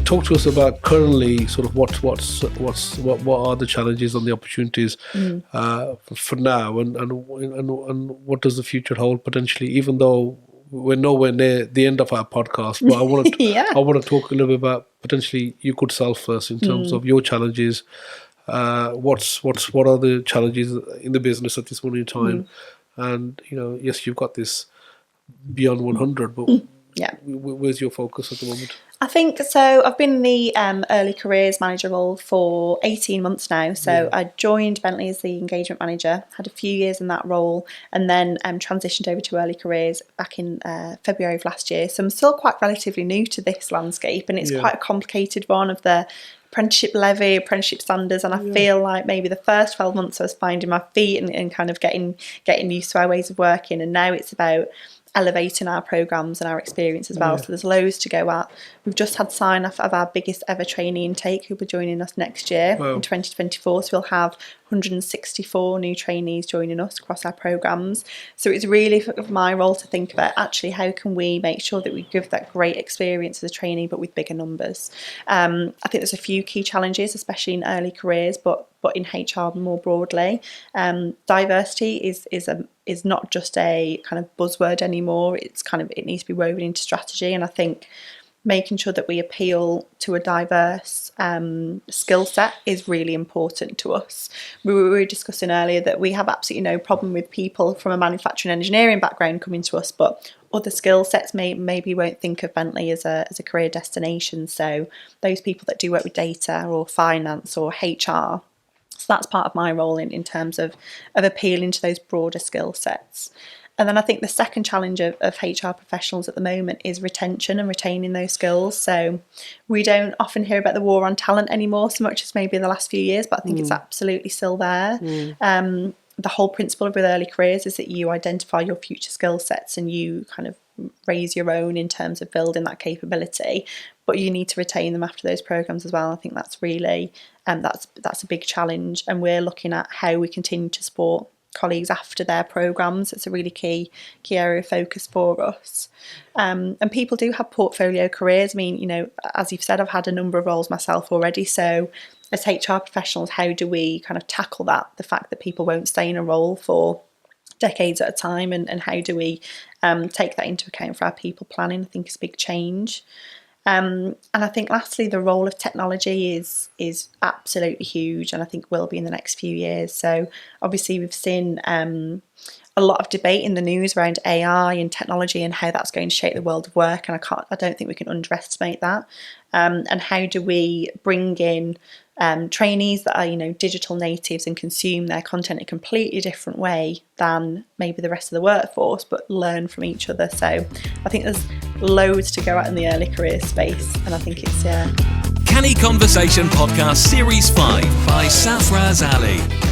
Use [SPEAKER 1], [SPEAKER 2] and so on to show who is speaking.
[SPEAKER 1] talk to us about currently sort of what are the challenges and the opportunities for now, and what does the future hold potentially, even though we're nowhere near the end of our podcast. But I want to talk a little bit about potentially you could self first in terms of your challenges. What are the challenges in the business at this moment in time? And yes, you've got this beyond 100, but where's your focus at the moment?
[SPEAKER 2] I think so. I've been in the early careers manager role for 18 months now. So I joined Bentley as the engagement manager, had a few years in that role, and then transitioned over to early careers back in February of last year. So I'm still quite relatively new to this landscape, and it's quite a complicated one of the apprenticeship levy, apprenticeship standards, and I feel like maybe the first 12 months I was finding my feet and kind of getting used to our ways of working, and now it's about elevating our programmes and our experience as well. So there's loads to go at. We've just had sign off of our biggest ever trainee intake who'll be joining us next year in 2024. So we'll have 164 new trainees joining us across our programmes. So it's really my role to think about actually how can we make sure that we give that great experience as a trainee but with bigger numbers. I think there's a few key challenges, especially in early careers, but in HR more broadly. Diversity is not just a kind of buzzword anymore. It needs to be woven into strategy, and I think making sure that we appeal to a diverse skill set is really important to us. We were discussing earlier that we have absolutely no problem with people from a manufacturing engineering background coming to us, but other skill sets maybe won't think of Bentley as a career destination. So those people that do work with data or finance or HR. So that's part of my role in terms of appealing to those broader skill sets. And then I think the second challenge of HR professionals at the moment is retention and retaining those skills. So we don't often hear about the war on talent anymore so much as maybe in the last few years, but I think it's absolutely still there. The whole principle with early careers is that you identify your future skill sets and you kind of raise your own in terms of building that capability, but you need to retain them after those programs as well. I think that's really that's a big challenge, and we're looking at how we continue to support colleagues after their programs. It's a really key area of focus for us. And people do have portfolio careers. I mean, as you've said, I've had a number of roles myself already. So as HR professionals, how do we kind of tackle that? The fact that people won't stay in a role for decades at a time, and how do we take that into account for our people planning? I think is a big change. And I think lastly, the role of technology is absolutely huge, and I think will be in the next few years. So obviously we've seen a lot of debate in the news around AI and technology and how that's going to shape the world of work, and I don't think we can underestimate that. And how do we bring in trainees that are digital natives and consume their content in a completely different way than maybe the rest of the workforce, but learn from each other. So I think there's loads to go at in the early career space, and I think it's
[SPEAKER 3] Canny Conversation Podcast Series 5 by Safaraz Ali.